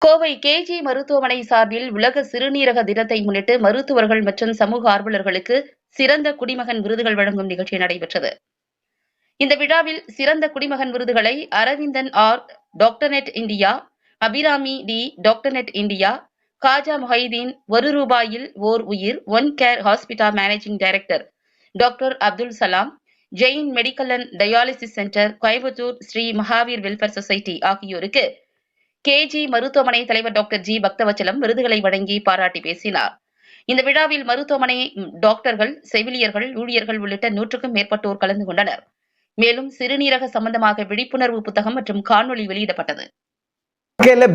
Kovai KG மருத்துவமனை சார்பில் உலக சிறுநீரக தினத்தை முன்னிட்டு மருத்துவர்கள் மற்றும் சமூக ஆர்வலர்களுக்கு சிறந்த குடிமகன் விருதுகள் வழங்கும் நிகழ்ச்சி நடைபெற்றது. இந்த விழாவில் சிறந்த குடிமகன் விருதுகளை Aravindan R, Doctornet India, Abirami D, Doctornet India, Khaja Muhaideen, ₹1 ஓர் உயிர், one care hospital managing director doctor Abdul Salam, Jain medical and dialysis centre, Coimbatore Sri Mahaveer welfare society ஆகியோருக்கு கேஜி மருத்துவமனை தலைவர் டாக்டர் ஜி பக்தவச்சலம் விருதுகளை வழங்கி பாராட்டி பேசினார். இந்த விழாவில் மருத்துவமனை டாக்டர்கள், செவிலியர்கள், ஊழியர்கள் உள்ளிட்ட 100க்கும் மேற்பட்டோர் கலந்து கொண்டனர். மேலும் சிறுநீரக சம்பந்தமாக விழிப்புணர்வு புத்தகம் மற்றும் காணொலி வெளியிடப்பட்டது.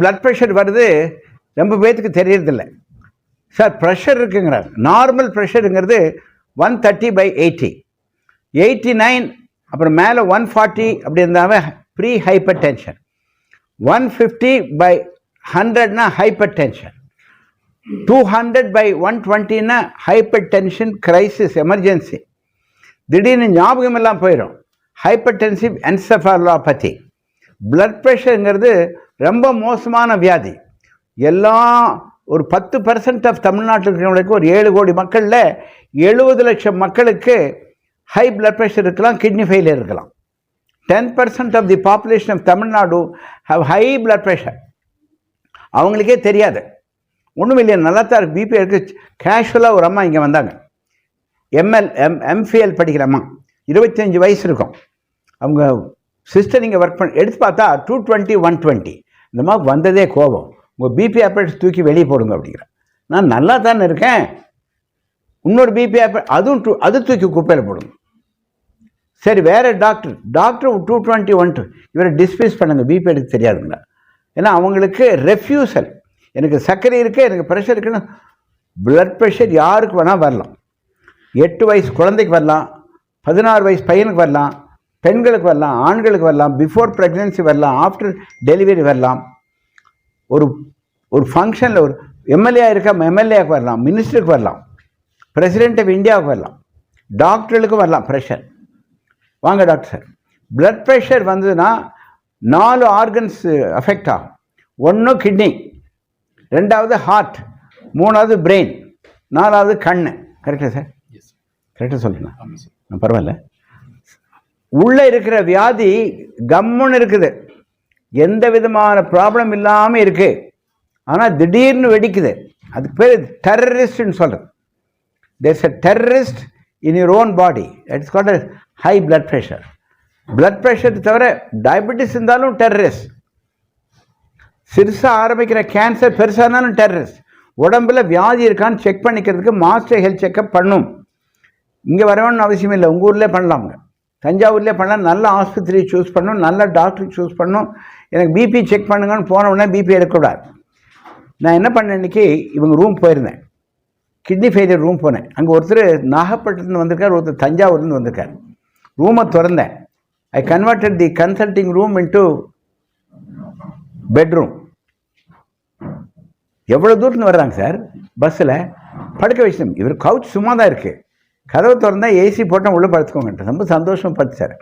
பிளட் பிரஷர் வருது, ரொம்ப பேருக்கு தெரியறதில்லை சார். ப்ரெஷர் இருக்குங்கிறார். நார்மல் ப்ரெஷருங்கிறது 130/80, 89 அப்புறம் மேலே 140 அப்படி இருந்தாவே ப்ரீ ஹைப்பர் டென்ஷன், 150/100னா ஹைப்பர் டென்ஷன், 200/120னா ஹைப்பர் டென்ஷன் கிரைசிஸ் எமர்ஜென்சி. திடீர்னு ஞாபகம் எல்லாம் போயிடும், ஹைப்பர் டென்சிவ் என்செஃபாலோபதி. பிளட் ப்ரெஷருங்கிறது ரொம்ப மோசமான வியாதி. எல்லாம் ஒரு 10% ஆஃப் தமிழ்நாட்டில் இருக்கிறவங்களுக்கு, ஒரு 7 கோடி மக்களில் 70 லட்சம் மக்களுக்கு ஹை பிளட் ப்ரெஷர் இருக்கலாம், கிட்னி ஃபெயிலியர் இருக்கலாம். 10% of the population of Tamil Nadu have high blood pressure. அவங்களுக்கே தெரியாது, ஒன்றும் இல்லையா, நல்லா தான் இருக்குது, பிபி இருக்குது. கேஷுவலாக ஒரு அம்மா இங்கே வந்தாங்க, எம்ஃபிஎல் படிக்கிற அம்மா, 25 வயசு இருக்கும். அவங்க சிஸ்டர் இங்கே ஒர்க் பண்ணி எடுத்து பார்த்தா 220, 120. இந்த மாதிரி வந்ததே கோபம், உங்கள் பிபி ஆப்ரேட் தூக்கி வெளியே போடுங்க அப்படிங்கிற. நான் நல்லா தானே இருக்கேன், இன்னொரு பிபி ஆப்ரேட் அது தூக்கி குப்பையில் போடுங்க. சரி, வேறு டாக்டர் 220, 120 இவரை டிஸ்மிஸ் பண்ணுங்க, பிபி எடுக்க தெரியாதுங்களா. ஏன்னா அவங்களுக்கு ரெஃப்யூசல், எனக்கு சர்க்கரை இருக்குது, எனக்கு ப்ரெஷர் இருக்குன்னு. பிளட் ப்ரெஷர் யாருக்கு வேணால் வரலாம். 8 வயசு குழந்தைக்கு வரலாம், 16 வயசு பையனுக்கு வரலாம், பெண்களுக்கு வரலாம், ஆண்களுக்கு வரலாம், பிஃபோர் ப்ரெக்னென்சி வரலாம், ஆஃப்டர் டெலிவரி வரலாம். ஒரு ஃபங்க்ஷனில் ஒரு எம்எல்ஏ இருக்கா, எம்எல்ஏவுக்கு வரலாம், மினிஸ்டருக்கு வரலாம், பிரசிடென்ட் ஆஃப் இந்தியாவுக்கு வரலாம், டாக்டர்களுக்கும் வரலாம் ப்ரெஷர். வாங்க டாக்டர் சார், பிளட் ப்ரெஷர் வந்ததுன்னா 4 ஆர்கன்ஸ் அஃபெக்ட் ஆகும். 1 கிட்னி, 2வது ஹார்ட், 3வது பிரெயின், 4வது கண். கரெக்டா சார்? கரெக்டாக சொல்லுங்கள். பரவாயில்ல. உள்ளே இருக்கிற வியாதி கம்முன்னு இருக்குது, எந்த விதமான ப்ராப்ளம் இல்லாமல் இருக்குது. ஆனால் திடீர்னு வெடிக்குது. அதுக்கு பேர் டெரரிஸ்ட்னு சொல்கிறது. There's a terrorist in your own body, it's called as high blood pressure. Blood pressure தவிர டயபெட்டிஸ் இருந்தாலும் டெரரிஸ்ட், சிறுசாக ஆரம்பிக்கிற கேன்சர் பெருசானாலும் டெரரிஸ்ட். உடம்பில் வியாதி இருக்கான்னு செக் பண்ணிக்கிறதுக்கு மாஸ்டர் ஹெல்த் செக்அப் பண்ணும். இங்கே வரணும்னு அவசியம் இல்லை, உங்கள் ஊர்லேயே பண்ணலாமுங்க, தஞ்சாவூர்லேயே பண்ணலாம். நல்ல ஆஸ்பத்திரி சூஸ் பண்ணணும், நல்ல டாக்டர் சூஸ் பண்ணணும். எனக்கு பிபி செக் பண்ணுங்கன்னு போனவுடனே பிபி எடுக்கக்கூடாது. நான் என்ன பண்ணேன், இன்றைக்கி இவங்க ரூம் போயிருந்தேன், கிட்னி ஃபெயிலியர் ரூம் போனேன். அங்கே ஒருத்தர் நாகப்பட்டினத்துலேருந்து வந்திருக்கார், ஒருத்தர் தஞ்சாவூர்லேருந்து வந்திருக்கார். ரூமை திறந்தேன். ஐ கன்வெர்டட் தி கன்சல்டிங் ரூம் இன்டு பெட்ரூம். எவ்வளோ தூரத்துன்னு வர்றாங்க சார், பஸ்ஸில் படுக்க வச்சு. இவர் கவுச் சும்மா தான் இருக்குது, கதவை திறந்தால் ஏசி போட்டால் உள்ளே படுத்துக்கோங்கன்ட்டு ரொம்ப சந்தோஷமாக படுத்துச்சார்.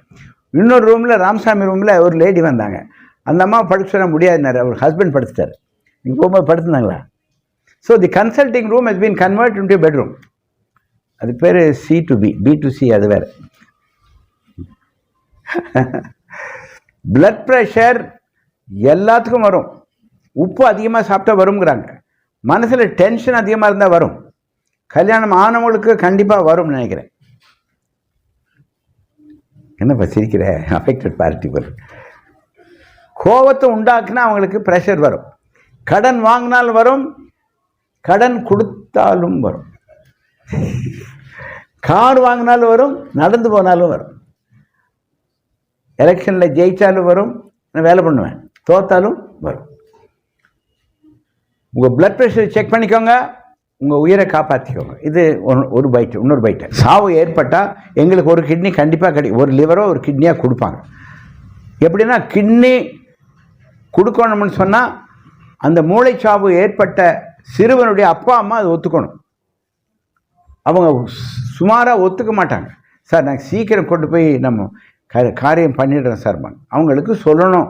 இன்னொரு ரூமில், ராமசாமி ரூமில் ஒரு லேடி வந்தாங்க. அந்த அம்மா படுக்க சொல்ல முடியாதுனார், அவர் ஹஸ்பண்ட் படுத்துட்டார். நீங்கள் போகும்போது படுத்துருந்தாங்களா? So the consulting room has been convert into bedroom. அது பேர் C to B, B to C, அது வேறு. பிளட் ப்ரெஷர் எல்லாத்துக்கும் வரும். உப்பு அதிகமாக சாப்பிட்டா வருங்கிறாங்க. மனசில் டென்ஷன் அதிகமாக இருந்தால் வரும். கல்யாணம் ஆனவங்களுக்கு கண்டிப்பாக வரும்னு நினைக்கிறேன். என்னப்பா சிரிக்கிற? அஃபெக்டட் பார்ட்டி வரும். கோபத்தை உண்டாக்குனா அவங்களுக்கு ப்ரெஷர் வரும். கடன் வாங்கினாலும் வரும், கடன் கொடுத்தாலும் வரும். கார் வாங்கினாலும் வரும், நடந்து போனாலும் வரும். எலெக்ஷனில் ஜெயித்தாலும் வரும், நான் வேலை பண்ணுவேன், தோத்தாலும் வரும். உங்கள் பிளட் ப்ரெஷர் செக் பண்ணிக்கோங்க, உங்கள் உயிரை காப்பாற்றிக்கோங்க. இது ஒரு பைட்டு. இன்னொரு பைட்டு, சாவு ஏற்பட்டால் எங்களுக்கு ஒரு கிட்னி கண்டிப்பாக கிடைக்கும், ஒரு லிவரோ ஒரு கிட்னியாக கொடுப்பாங்க. எப்படின்னா, கிட்னி கொடுக்கணும்னு சொன்னால் அந்த மூளைச்சாவு ஏற்பட்ட சிறுவனுடைய அப்பா அம்மா அது ஒத்துக்கணும். அவங்க சுமாராக ஒத்துக்க மாட்டாங்க. சார் நாங்கள் சீக்கிரம் கொண்டு போய் நம்ம காரியம் பண்ணிடுறோம் சார். அவங்களுக்கு சொல்லணும்,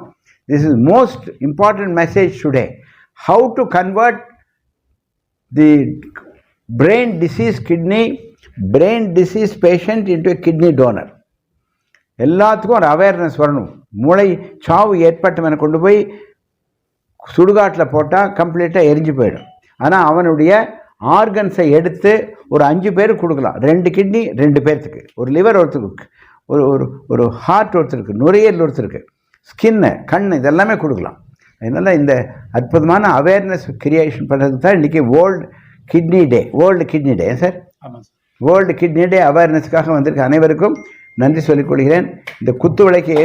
this is most important message today. how to convert the brain disease patient into a kidney donor. எல்லாத்துக்கும் ஒரு அவேர்னஸ் வரணும். மூளை சாவு ஏற்பட்டவனை கொண்டு போய் சுடுகாட்டில் போட்டால் கம்ப்ளீட்டாக எரிஞ்சு போயிடும். ஆனால் அவனுடைய ஆர்கன்ஸை எடுத்து ஒரு 5 பேருக்கு கொடுக்கலாம். 2 கிட்னி 2 பேர்த்துக்கு, ஒரு லிவர் ஒருத்தருக்கு, ஒரு ஒரு ஒரு ஹார்ட் ஒருத்தருக்கு, நுரையீரல் ஒருத்தருக்கு, ஸ்கின்னு, கண், இதெல்லாமே கொடுக்கலாம். அதனால் இந்த அற்புதமான அவேர்னஸ் கிரியேஷன் பண்ணுறதுக்கு தான் இன்றைக்கி வேர்ல்டு கிட்னி டே சார். ஆமாம் சார். வேர்ல்டு கிட்னி டே அவேர்னஸ்க்காக வந்திருக்க அனைவருக்கும் நன்றி சொல்லிக் கொள்கிறேன். இந்த குத்து விளக்கை